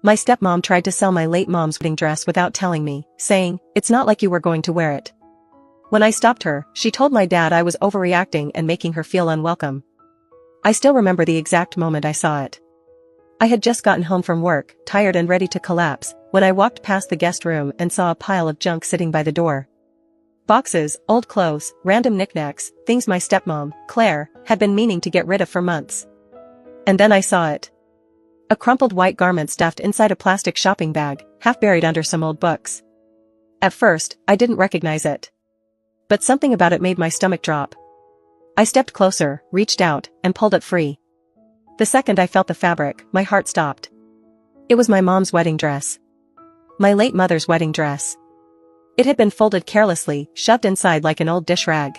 My stepmom tried to sell my late mom's wedding dress without telling me, saying, "It's not like you were going to wear it." When I stopped her, she told my dad I was overreacting and making her feel unwelcome. I still remember the exact moment I saw it. I had just gotten home from work, tired and ready to collapse, when I walked past the guest room and saw a pile of junk sitting by the door. Boxes, old clothes, random knickknacks, things my stepmom, Claire, had been meaning to get rid of for months. And then I saw it. A crumpled white garment stuffed inside a plastic shopping bag, half buried under some old books. At first, I didn't recognize it. But something about it made my stomach drop. I stepped closer, reached out, and pulled it free. The second I felt the fabric, my heart stopped. It was my mom's wedding dress. My late mother's wedding dress. It had been folded carelessly, shoved inside like an old dish rag.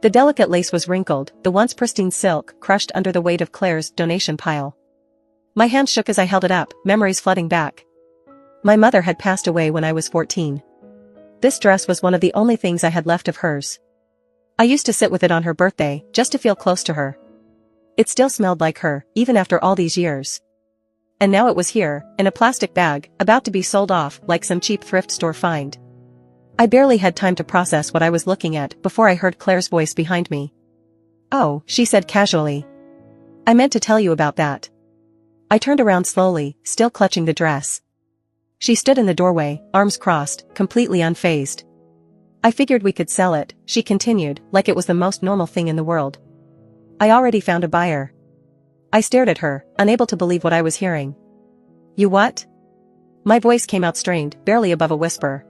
The delicate lace was wrinkled, the once pristine silk crushed under the weight of Claire's donation pile. My hand shook as I held it up, memories flooding back. My mother had passed away when I was 14. This dress was one of the only things I had left of hers. I used to sit with it on her birthday, just to feel close to her. It still smelled like her, even after all these years. And now it was here, in a plastic bag, about to be sold off like some cheap thrift store find. I barely had time to process what I was looking at before I heard Claire's voice behind me. "Oh," she said casually. "I meant to tell you about that." I turned around slowly, still clutching the dress. She stood in the doorway, arms crossed, completely unfazed. "I figured we could sell it," she continued, like it was the most normal thing in the world. "I already found a buyer." I stared at her, unable to believe what I was hearing. "You what?" My voice came out strained, barely above a whisper.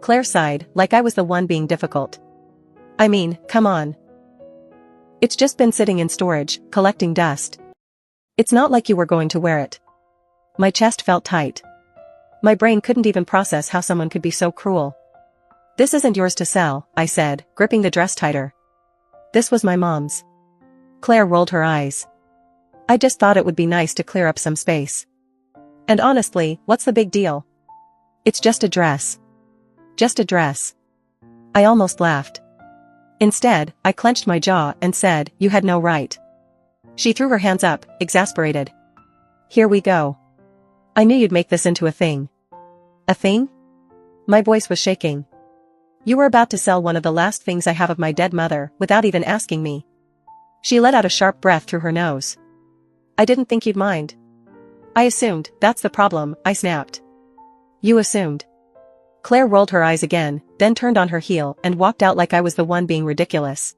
Claire sighed, like I was the one being difficult. "I mean, come on. It's just been sitting in storage, collecting dust. It's not like you were going to wear it." My chest felt tight. My brain couldn't even process how someone could be so cruel. "This isn't yours to sell," I said, gripping the dress tighter. "This was my mom's." Claire rolled her eyes. "I just thought it would be nice to clear up some space. And honestly, what's the big deal? It's just a dress. Just a dress." I almost laughed. Instead, I clenched my jaw and said, "You had no right." She threw her hands up, exasperated. "Here we go. I knew you'd make this into a thing." "A thing?" My voice was shaking. "You were about to sell one of the last things I have of my dead mother, without even asking me." She let out a sharp breath through her nose. "I didn't think you'd mind." "I assumed, that's the problem," I snapped. "You assumed." Claire rolled her eyes again, then turned on her heel and walked out like I was the one being ridiculous.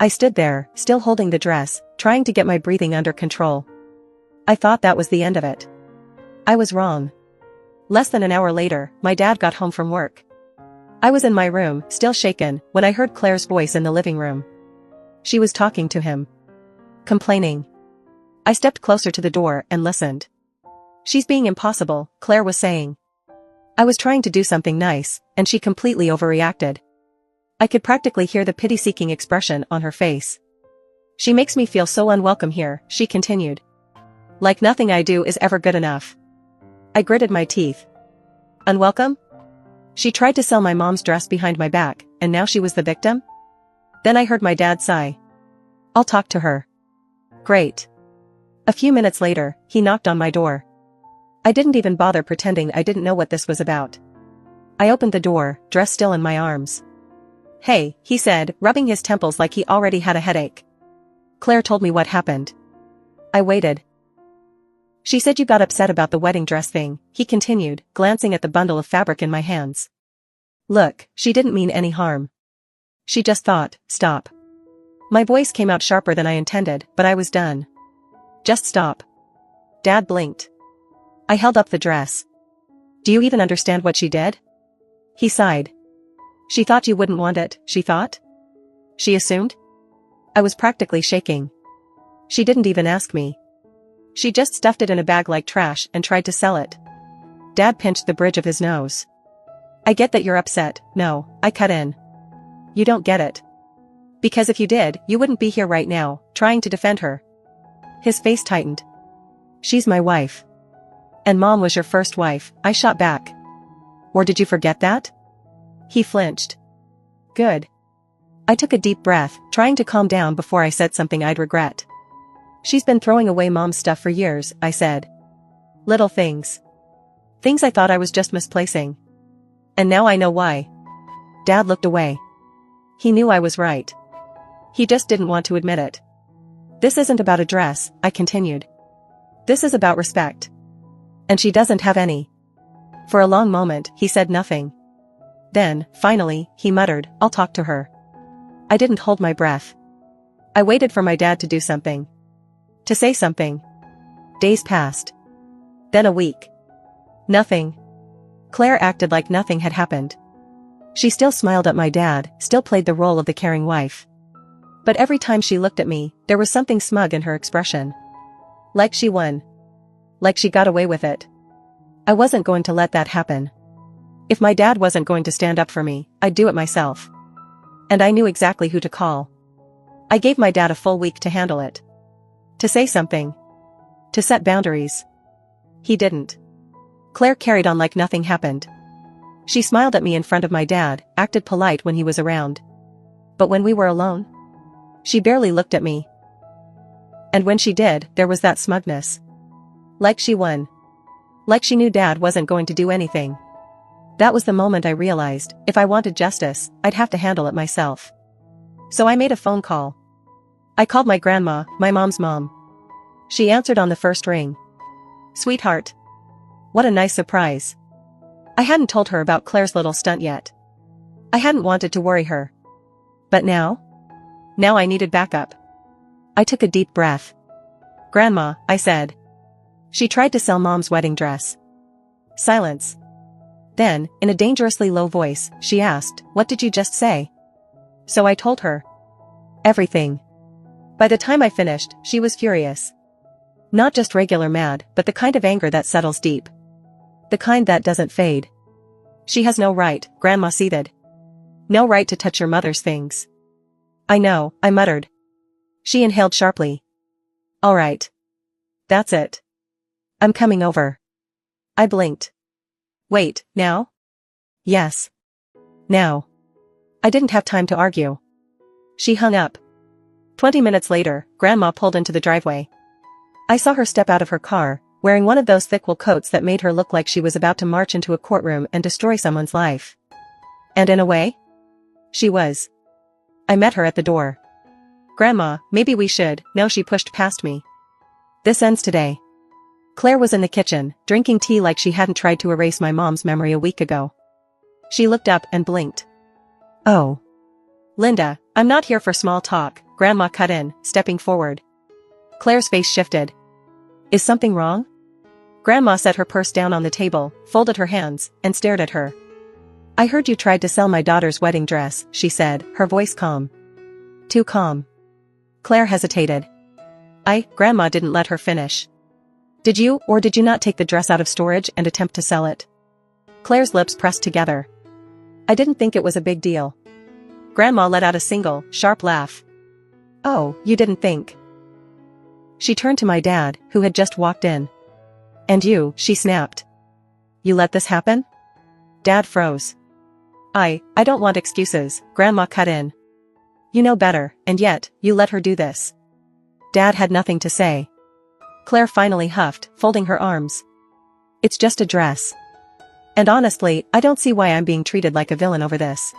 I stood there, still holding the dress, trying to get my breathing under control. I thought that was the end of it. I was wrong. Less than an hour later, my dad got home from work. I was in my room, still shaken, when I heard Claire's voice in the living room. She was talking to him. Complaining. I stepped closer to the door and listened. "She's being impossible," Claire was saying. I was trying to do something nice, and she completely overreacted. I could practically hear the pity-seeking expression on her face. "She makes me feel so unwelcome here," she continued. "Like nothing I do is ever good enough." I gritted my teeth. "Unwelcome?" She tried to sell my mom's dress behind my back, and now she was the victim? Then I heard my dad sigh. "I'll talk to her." Great. A few minutes later, he knocked on my door. I didn't even bother pretending I didn't know what this was about. I opened the door, dress still in my arms. "Hey," he said, rubbing his temples like he already had a headache. "Claire told me what happened." I waited. "She said you got upset about the wedding dress thing," he continued, glancing at the bundle of fabric in my hands. "Look, she didn't mean any harm. She just thought, stop." My voice came out sharper than I intended, but I was done. "Just stop." Dad blinked. I held up the dress. "Do you even understand what she did?" He sighed. "She thought you wouldn't want it, she thought? She assumed?" I was practically shaking. "She didn't even ask me. She just stuffed it in a bag like trash and tried to sell it." Dad pinched the bridge of his nose. "I get that you're upset." "No," I cut in. "You don't get it. Because if you did, you wouldn't be here right now, trying to defend her." His face tightened. "She's my wife. And Mom was your first wife," I shot back. "Or did you forget that?" He flinched. "Good." I took a deep breath, trying to calm down before I said something I'd regret. "She's been throwing away Mom's stuff for years," I said. Little things. Things I thought I was just misplacing. And now I know why. Dad looked away. He knew I was right. He just didn't want to admit it. This isn't about a dress, I continued. This is about respect. And she doesn't have any. For a long moment, he said nothing. Then, finally, he muttered, I'll talk to her. I didn't hold my breath. I waited for my dad to do something. To say something. Days passed. Then a week. Nothing. Claire acted like nothing had happened. She still smiled at my dad, still played the role of the caring wife. But every time she looked at me, there was something smug in her expression. Like she won. Like she got away with it. I wasn't going to let that happen. If my dad wasn't going to stand up for me, I'd do it myself. And I knew exactly who to call. I gave my dad a full week to handle it. To say something. To set boundaries. He didn't. Claire carried on like nothing happened. She smiled at me in front of my dad, acted polite when he was around. But when we were alone, she barely looked at me. And when she did, there was that smugness. Like she won. Like she knew Dad wasn't going to do anything. That was the moment I realized, if I wanted justice, I'd have to handle it myself. So I made a phone call. I called my grandma, my mom's mom. She answered on the first ring. Sweetheart. What a nice surprise. I hadn't told her about Claire's little stunt yet. I hadn't wanted to worry her. But now? Now I needed backup. I took a deep breath. Grandma, I said. She tried to sell Mom's wedding dress. Silence. Then, in a dangerously low voice, she asked, What did you just say? So I told her. Everything. By the time I finished, she was furious. Not just regular mad, but the kind of anger that settles deep. The kind that doesn't fade. She has no right, Grandma seethed. No right to touch your mother's things. I know, I muttered. She inhaled sharply. All right. That's it. I'm coming over. I blinked. Wait, now? Yes. Now. I didn't have time to argue. She hung up. 20 minutes later, Grandma pulled into the driveway. I saw her step out of her car, wearing one of those thick wool coats that made her look like she was about to march into a courtroom and destroy someone's life. And in a way, she was. I met her at the door. Grandma, maybe we should. No, she pushed past me. This ends today. Claire was in the kitchen, drinking tea like she hadn't tried to erase my mom's memory a week ago. She looked up and blinked. Oh. Linda, I'm not here for small talk, Grandma cut in, stepping forward. Claire's face shifted. Is something wrong? Grandma set her purse down on the table, folded her hands, and stared at her. I heard you tried to sell my daughter's wedding dress, she said, her voice calm. Too calm. Claire hesitated. Grandma didn't let her finish. Did you or did you not take the dress out of storage and attempt to sell it? Claire's lips pressed together. I didn't think it was a big deal. Grandma let out a single, sharp laugh. Oh, you didn't think. She turned to my dad, who had just walked in. And you, she snapped. You let this happen? Dad froze. I don't want excuses, Grandma cut in. You know better, and yet, you let her do this. Dad had nothing to say. Claire finally huffed, folding her arms. It's just a dress. And honestly, I don't see why I'm being treated like a villain over this.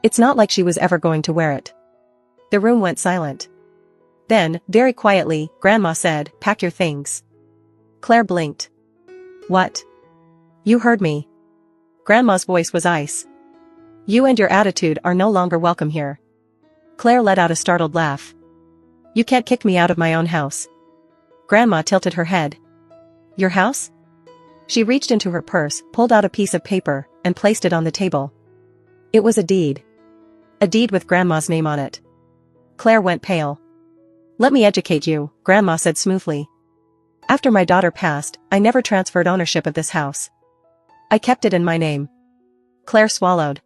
It's not like she was ever going to wear it. The room went silent. Then, very quietly, Grandma said, Pack your things. Claire blinked. What? You heard me. Grandma's voice was ice. You and your attitude are no longer welcome here. Claire let out a startled laugh. You can't kick me out of my own house. Grandma tilted her head. Your house? She reached into her purse, pulled out a piece of paper, and placed it on the table. It was a deed. A deed with Grandma's name on it. Claire went pale. Let me educate you, Grandma said smoothly. After my daughter passed, I never transferred ownership of this house. I kept it in my name. Claire swallowed.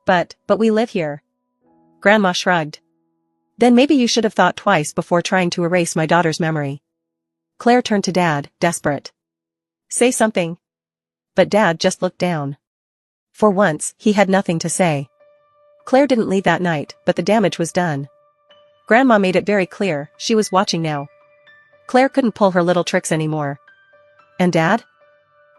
But we live here. Grandma shrugged. Then maybe you should have thought twice before trying to erase my daughter's memory. Claire turned to Dad, desperate. Say something. But Dad just looked down. For once, he had nothing to say. Claire didn't leave that night, but the damage was done. Grandma made it very clear, she was watching now. Claire couldn't pull her little tricks anymore. And Dad?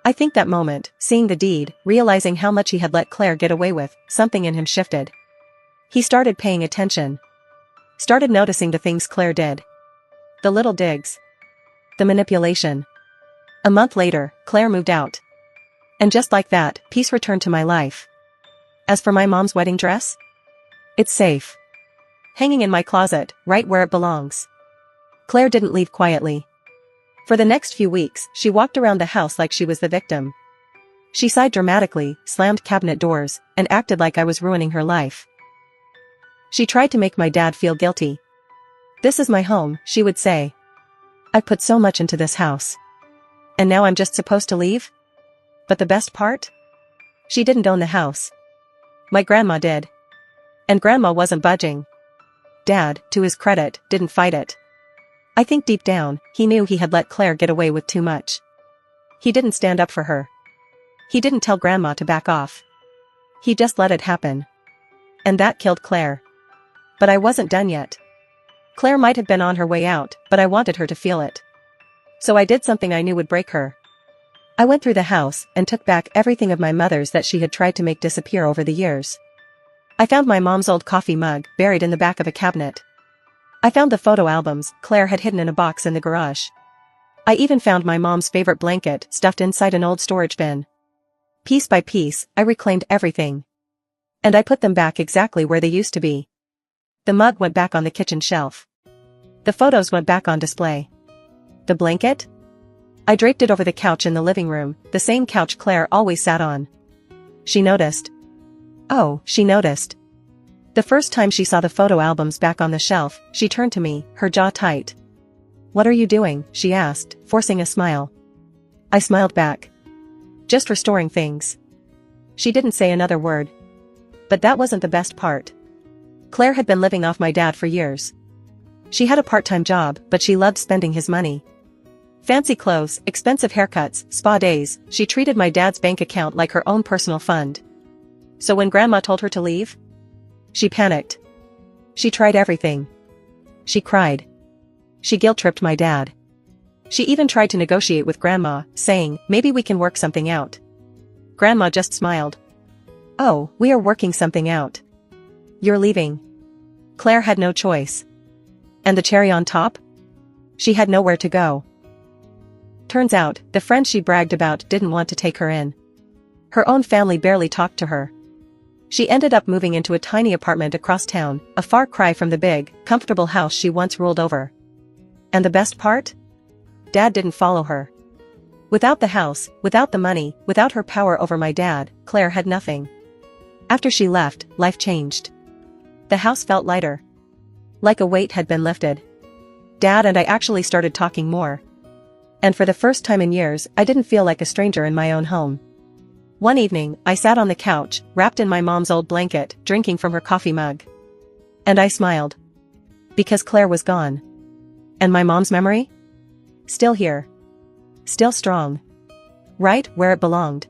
I think that moment, seeing the deed, realizing how much he had let Claire get away with, something in him shifted. He started paying attention. Started noticing the things Claire did. The little digs. The manipulation. A month later, Claire moved out. And just like that, peace returned to my life. As for my mom's wedding dress? It's safe. Hanging in my closet, right where it belongs. Claire didn't leave quietly. For the next few weeks, she walked around the house like she was the victim. She sighed dramatically, slammed cabinet doors, and acted like I was ruining her life. She tried to make my dad feel guilty. "This is my home," she would say. "I put so much into this house. And now I'm just supposed to leave?" But the best part? She didn't own the house. My grandma did. And Grandma wasn't budging. Dad, to his credit, didn't fight it. I think deep down, he knew he had let Claire get away with too much. He didn't stand up for her. He didn't tell Grandma to back off. He just let it happen. And that killed Claire. But I wasn't done yet. Claire might have been on her way out, but I wanted her to feel it. So I did something I knew would break her. I went through the house and took back everything of my mother's that she had tried to make disappear over the years. I found my mom's old coffee mug buried in the back of a cabinet. I found the photo albums Claire had hidden in a box in the garage. I even found my mom's favorite blanket stuffed inside an old storage bin. Piece by piece, I reclaimed everything. And I put them back exactly where they used to be. The mug went back on the kitchen shelf. The photos went back on display. The blanket? I draped it over the couch in the living room, the same couch Claire always sat on. She noticed. Oh, she noticed. The first time she saw the photo albums back on the shelf, she turned to me, her jaw tight. "What are you doing?" she asked, forcing a smile. I smiled back. "Just restoring things." She didn't say another word. But that wasn't the best part. Claire had been living off my dad for years. She had a part-time job, but she loved spending his money. Fancy clothes, expensive haircuts, spa days, she treated my dad's bank account like her own personal fund. So when Grandma told her to leave, she panicked. She tried everything. She cried. She guilt-tripped my dad. She even tried to negotiate with Grandma, saying, "Maybe we can work something out." Grandma just smiled. "Oh, we are working something out. You're leaving." Claire had no choice. And the cherry on top? She had nowhere to go. Turns out, the friend she bragged about didn't want to take her in. Her own family barely talked to her. She ended up moving into a tiny apartment across town, a far cry from the big, comfortable house she once ruled over. And the best part? Dad didn't follow her. Without the house, without the money, without her power over my dad, Claire had nothing. After she left, life changed. The house felt lighter. Like a weight had been lifted. Dad and I actually started talking more. And for the first time in years, I didn't feel like a stranger in my own home. One evening, I sat on the couch, wrapped in my mom's old blanket, drinking from her coffee mug. And I smiled. Because Claire was gone. And my mom's memory? Still here. Still strong. Right where it belonged.